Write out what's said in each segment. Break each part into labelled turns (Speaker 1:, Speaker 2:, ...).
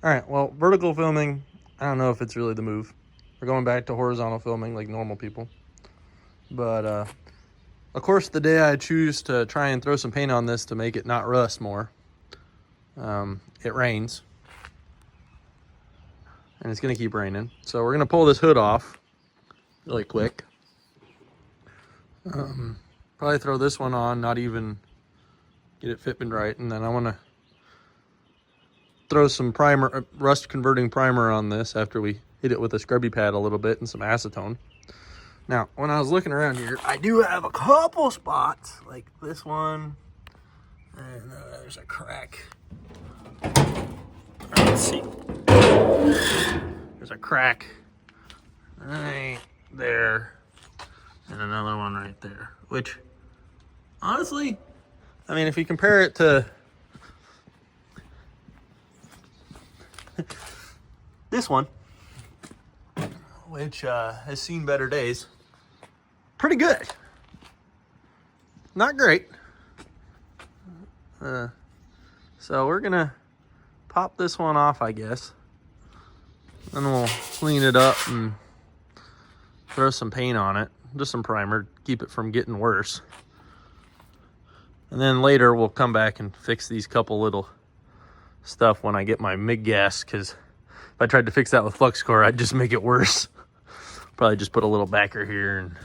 Speaker 1: All right, well, vertical filming, I don't know if it's really the move. We're going back to horizontal filming like normal people. But, of course, the day I choose to try and throw some paint on this to make it not rust more, it rains. And it's going to keep raining. So we're going to pull this hood off really quick. Probably throw this one on, not even get it fitting right. And then I want to throw some primer, rust converting primer on this after we hit it with a scrubby pad a little bit and some acetone. Now, when I was looking around here, I do have a couple spots like this one, and there's a crack. Let's see. There's a crack right there, and another one right there. Which, honestly, I mean, if you compare it to this one, which has seen better days, pretty good. Not great. So we're gonna pop this one off, I guess. Then we'll clean it up and throw some paint on it, just some primer, keep it from getting worse. And then later we'll come back and fix these couple little stuff when I get my MIG gas, because if I tried to fix that with flux core, I'd just make it worse. Probably just put a little backer here and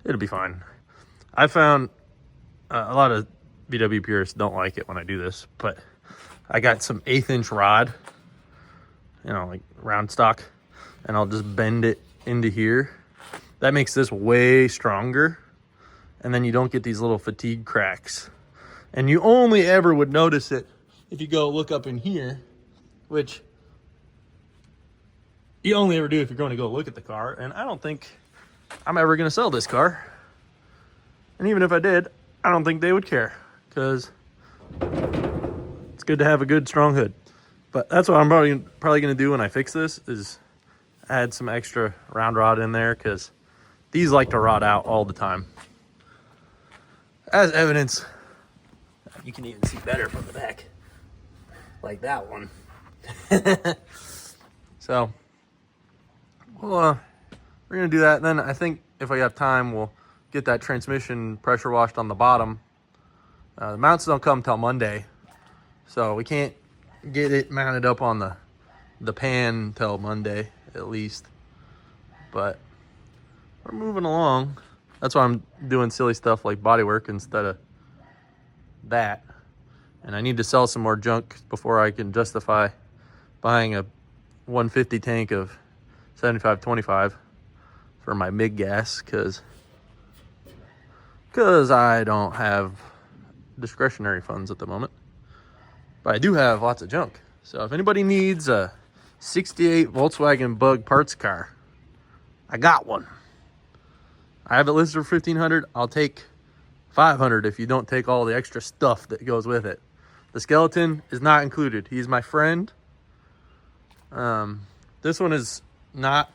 Speaker 1: it'll be fine. I found a lot of VW purists don't like it when I do this, but I got some 1/8 inch rod, you know, like round stock, and I'll just bend it into here. That makes this way stronger, and then you don't get these little fatigue cracks. And you only ever would notice it if you go look up in here, which you only ever do if you're going to go look at the car. And I don't think I'm ever going to sell this car. And even if I did, I don't think they would care, because it's good to have a good strong hood. But that's what I'm probably going to do when I fix this, is add some extra round rod in there, because these like to rot out all the time. As evidence, you can even see better from the back, like that one. So, well, we're going to do that. And then I think if I have time, we'll get that transmission pressure washed on the bottom. The mounts don't come till Monday, so we can't get it mounted up on the pan till Monday at least. But we're moving along. That's why I'm doing silly stuff like bodywork instead of that. And I need to sell some more junk before I can justify buying a 150 tank of 7525 for my MIG gas, because I don't have discretionary funds at the moment. But I do have lots of junk. So if anybody needs a 68 Volkswagen Bug parts car, I got one. I have it listed for $1,500. I'll take $500 if you don't take all the extra stuff that goes with it. The skeleton is not included. He's my friend. This one is not,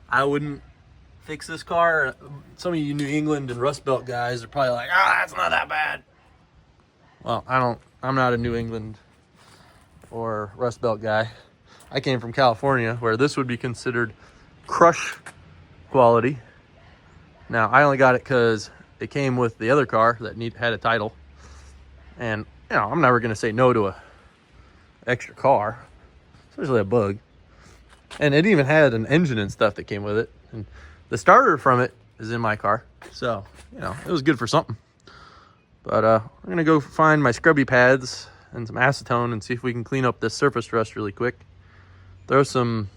Speaker 1: I wouldn't fix this car. Some of you New England and Rust Belt guys are probably like, that's not that bad. Well, I'm not a New England or Rust Belt guy. I came from California, where this would be considered crush quality. Now, I only got it because it came with the other car that had a title. And, you know, I'm never going to say no to a extra car, especially a Bug. And it even had an engine and stuff that came with it. And the starter from it is in my car. So, you know, it was good for something. But I'm going to go find my scrubby pads and some acetone and see if we can clean up this surface rust really quick. Throw some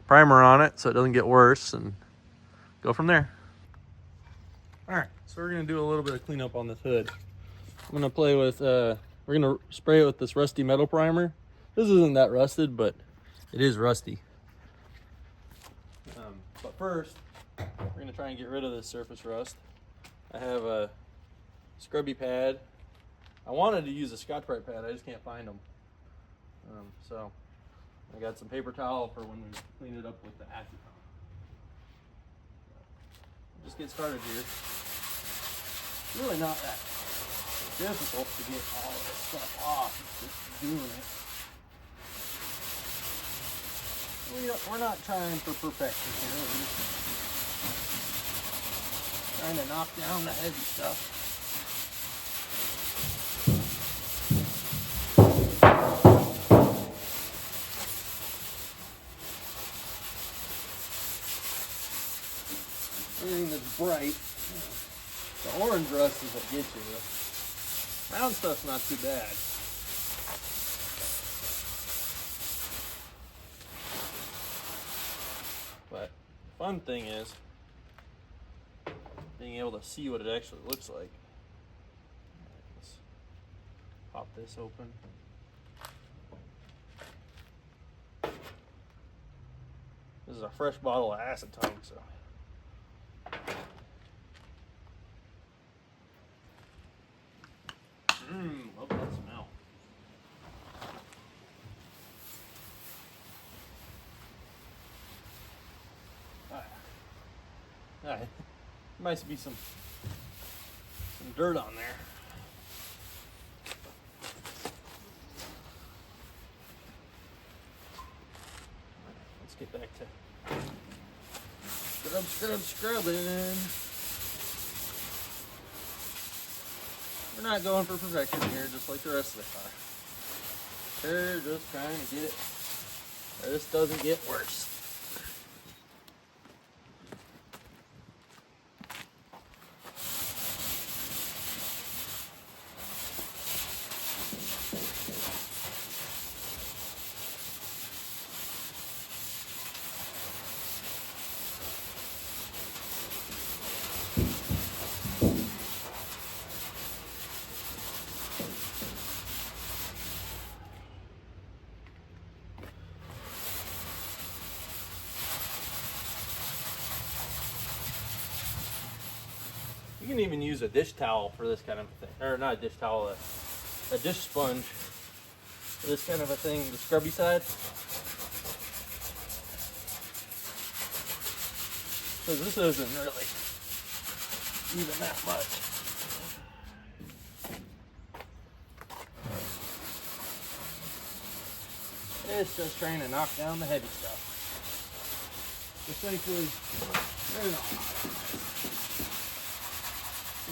Speaker 1: primer on it so it doesn't get worse, and go from there. All right, so we're going to do a little bit of cleanup on this hood. I'm going to play with, we're going to spray it with this rusty metal primer. This isn't that rusted, but it is rusty. But first, we're going to try and get rid of this surface rust. I have a scrubby pad. I wanted to use a Scotch-Brite pad, I just can't find them. So I got some paper towel for when we clean it up with the acetone. Just get started here. It's really not that difficult to get all of this stuff off. It's just doing it. We're not trying for perfection here. We're just trying to knock down the heavy stuff. Anything that's bright, the orange rust is what gets you. The round stuff's not too bad. But the fun thing is being able to see what it actually looks like. Let's pop this open. This is a fresh bottle of acetone, so. Love that smell. There might be some dirt on there. Let's get back to scrubbing. We're not going for perfection here, just like the rest of the car. We're just trying to get it where this doesn't get worse. You can even use a dish towel for this kind of thing, or not a dish towel, a dish sponge for this kind of a thing, the scrubby side. Because this isn't really even that much. It's just trying to knock down the heavy stuff. Essentially,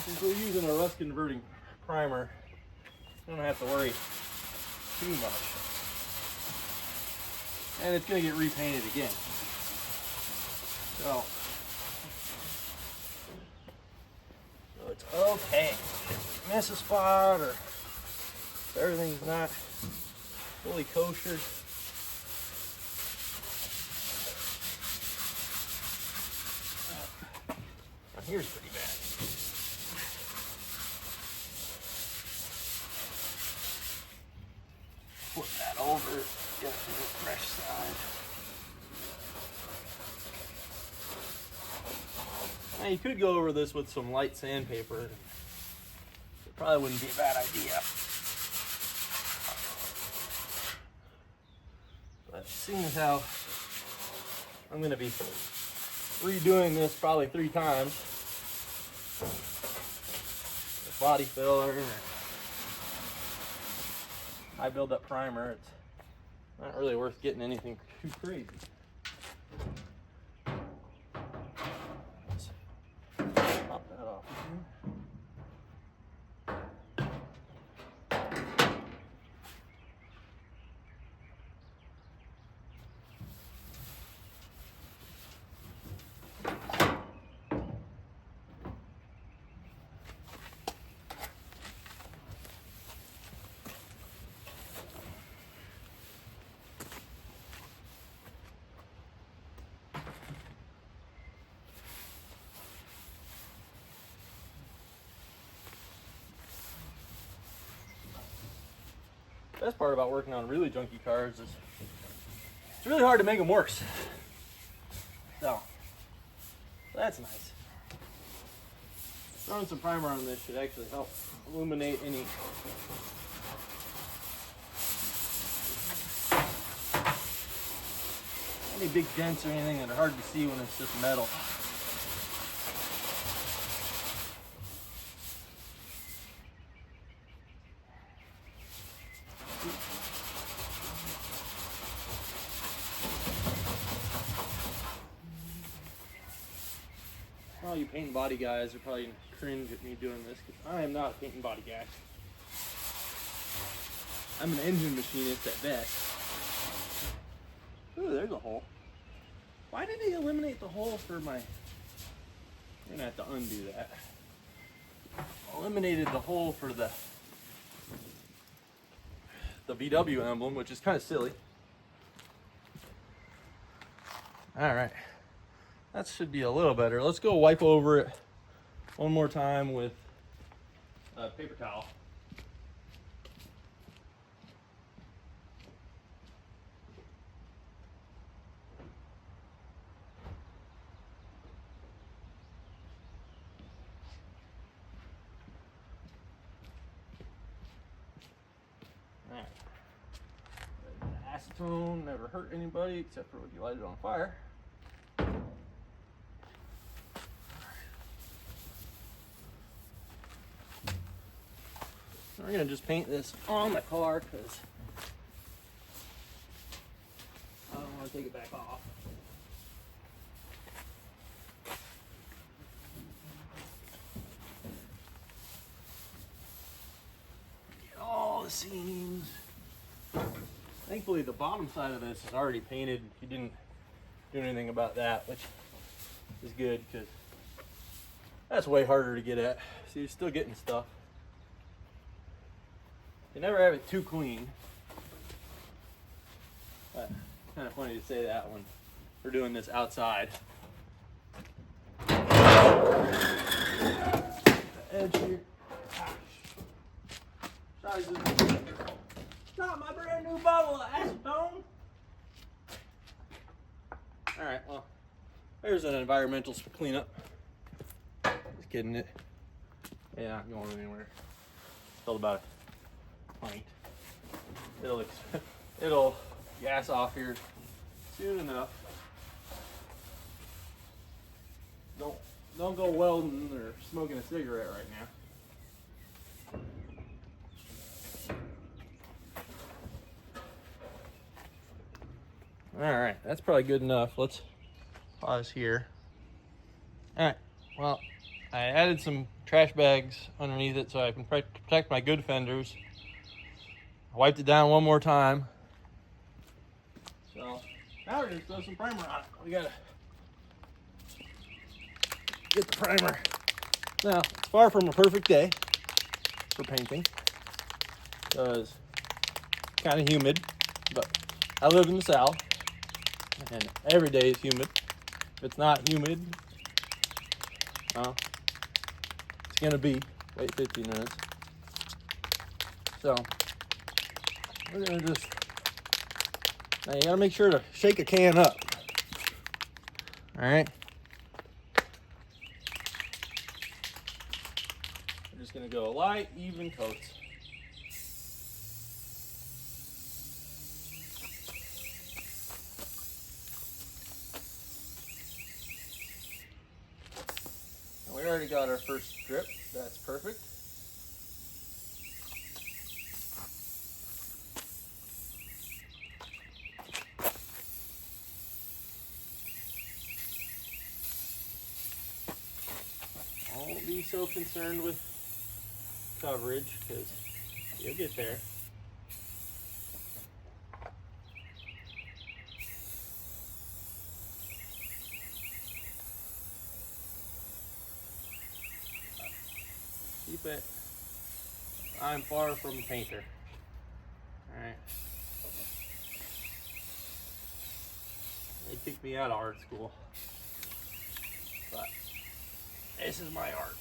Speaker 1: since we're using a rust converting primer, you don't have to worry too much. And it's going to get repainted again. So it's okay. If you miss a spot or if everything's not fully kosher, here's pretty bad. Flip that over, get to the fresh side. Now you could go over this with some light sandpaper. It probably wouldn't be a bad idea. But seeing as how I'm going to be redoing this probably 3 times, the body filler, high buildup primer, it's not really worth getting anything too crazy. Let's pop that off. The best part about working on really junky cars is it's really hard to make them worse. So that's nice. Throwing some primer on this should actually help illuminate any big dents or anything that are hard to see when it's just metal. paint and body guys are probably gonna cringe at me doing this because I am not a paint and body guy. I'm an engine machinist at best. Ooh, there's a hole. Why did they eliminate the hole for my... We're gonna have to undo that. Eliminated the hole for the VW emblem, which is kind of silly. All right, that should be a little better. Let's go wipe over it one more time with a paper towel. All right. Acetone never hurt anybody except for when you light it on fire. We're gonna just paint this on the car because I don't want to take it back off. Get all the seams. Thankfully, the bottom side of this is already painted. You didn't do anything about that, which is good because that's way harder to get at. So you're still getting stuff. You never have it too clean. Kind of funny to say that when we're doing this outside. The edge here. Sizes. Not my brand new bottle of acetone. All right, well, there's an environmental cleanup. Just kidding it. Yeah, not going anywhere. Still about a pint. It'll gas off here soon enough. Don't go welding or smoking a cigarette right now. All right, that's probably good enough. Let's pause here. All right, well, I added some trash bags underneath it so I can protect my good fenders. I wiped it down one more time. So now we're gonna throw some primer on it. We gotta get the primer. Now, it's far from a perfect day for painting because it's kind of humid, but I live in the South and every day is humid. If it's not humid, well, it's gonna be, wait 15 minutes. So we're gonna just, now you gotta make sure to shake a can up. All right. We're just gonna go light, even coats. And we already got our first strip. That's perfect. Don't be so concerned with coverage because you'll get there. Keep it. I'm far from a painter. All right. They kicked me out of art school, but this is my art.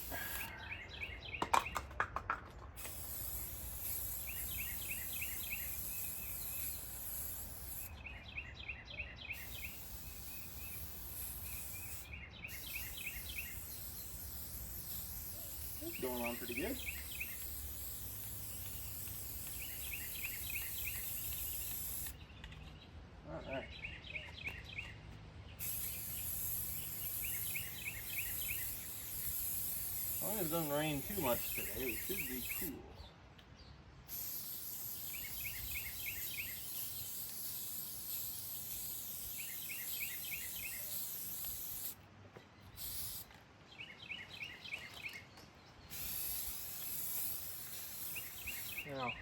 Speaker 1: It's going on pretty good. All right. As long as it doesn't rain too much today, we should be cool.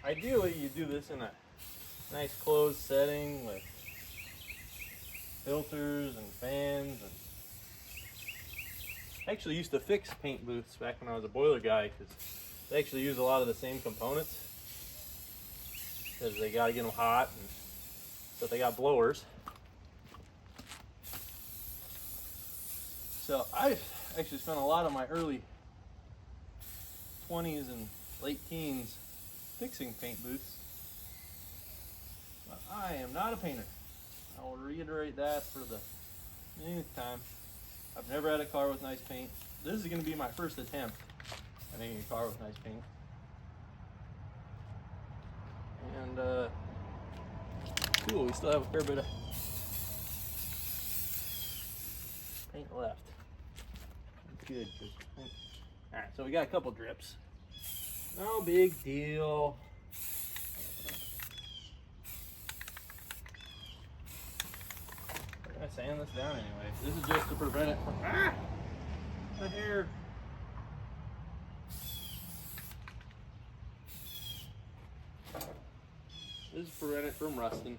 Speaker 1: ideally you do this in a nice closed setting with filters and fans. And I actually used to fix paint booths back when I was a boiler guy, because they actually use a lot of the same components, because they got to get them hot, and so they got blowers. So I've actually spent a lot of my early 20s and late teens fixing paint booths. But I am not a painter. I will reiterate that for the millionth time. I've never had a car with nice paint. This is going to be my first attempt at making a car with nice paint. And cool, we still have a fair bit of paint left. Good. Alright, so we got a couple drips. No big deal. I sand this down anyway. This is just to prevent it from my hair. This is to prevent it from rusting.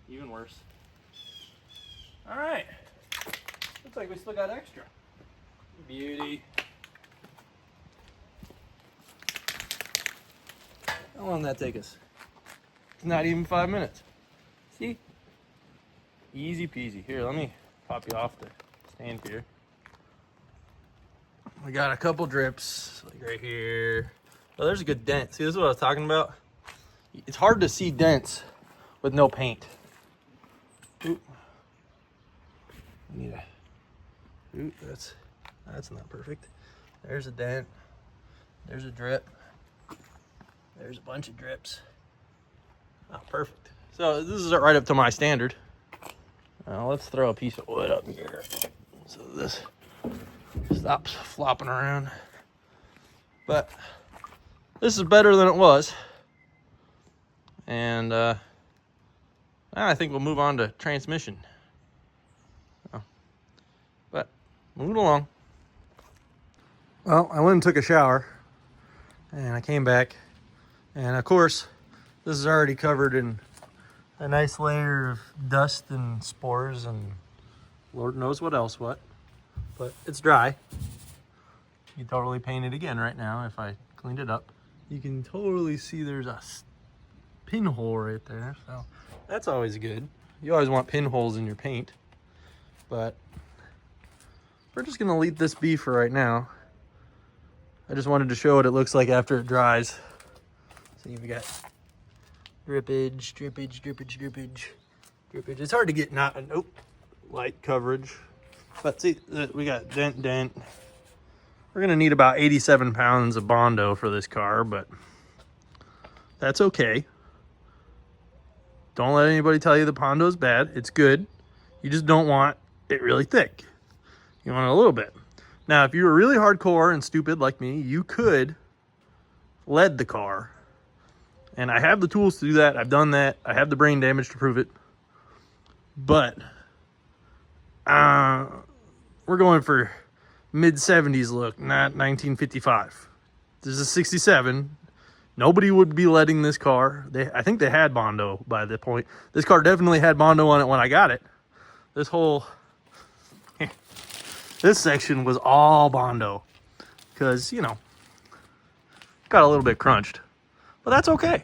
Speaker 1: Even worse. Alright. Looks like we still got extra. Beauty. How long did that take us? It's not even 5 minutes. See? Easy peasy. Here, let me pop you off the stand here. We got a couple drips, like right here. Oh, there's a good dent. See, this is what I was talking about. It's hard to see dents with no paint. Oop. I need a. Oop, that's not perfect. There's a dent. There's a drip. There's a bunch of drips. Oh, perfect. So this is right up to my standard. Now let's throw a piece of wood up here so this stops flopping around. But this is better than it was. And I think we'll move on to transmission. But moving along. Well, I went and took a shower, and I came back, and of course, this is already covered in a nice layer of dust and spores and Lord knows what else but it's dry. You can totally paint it again right now if I cleaned it up. You can totally see there's a pinhole right there, so that's always good. You always want pinholes in your paint, but we're just gonna leave this be for right now. I just wanted to show what it looks like after it dries. See, we got drippage. It's hard to get light coverage, but see, we got dent. We're gonna need about 87 pounds of Bondo for this car, but that's okay. Don't let anybody tell you the Bondo's bad. It's good. You just don't want it really thick. You want it a little bit. Now, if you were really hardcore and stupid like me, you could lead the car. And I have the tools to do that. I've done that. I have the brain damage to prove it. But we're going for mid-70s look, not 1955. This is a 67. Nobody would be leading this car. I think they had Bondo by the point. This car definitely had Bondo on it when I got it. This whole... this section was all Bondo. Because, you know, got a little bit crunched. But that's okay.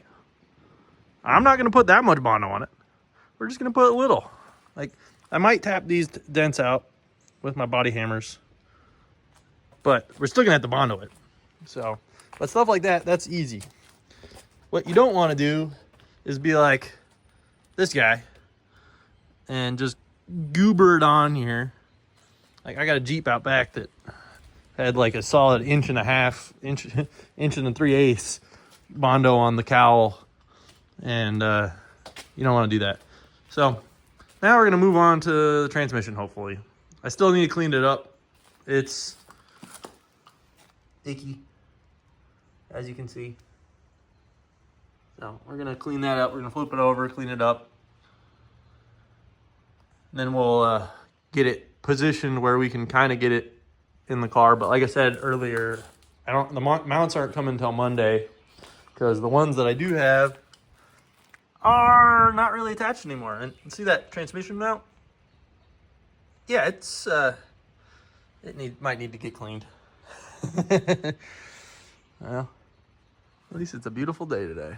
Speaker 1: I'm not going to put that much Bondo on it. We're just going to put a little. Like, I might tap these dents out with my body hammers. But we're still going to have to Bondo it. So, but stuff like that, that's easy. What you don't want to do is be like this guy and just goober it on here. Like, I got a Jeep out back that had like a solid inch and 3/8 Bondo on the cowl, and you don't want to do that. So now we're gonna move on to the transmission. Hopefully, I still need to clean it up. It's icky, as you can see. So we're gonna clean that up. We're gonna flip it over, clean it up, then we'll get it positioned where we can kind of get it in the car. But like I said earlier, the mounts aren't coming until Monday. because the ones that I do have are not really attached anymore. And see that transmission mount? Yeah, it's might need to get cleaned. Well, at least it's a beautiful day today.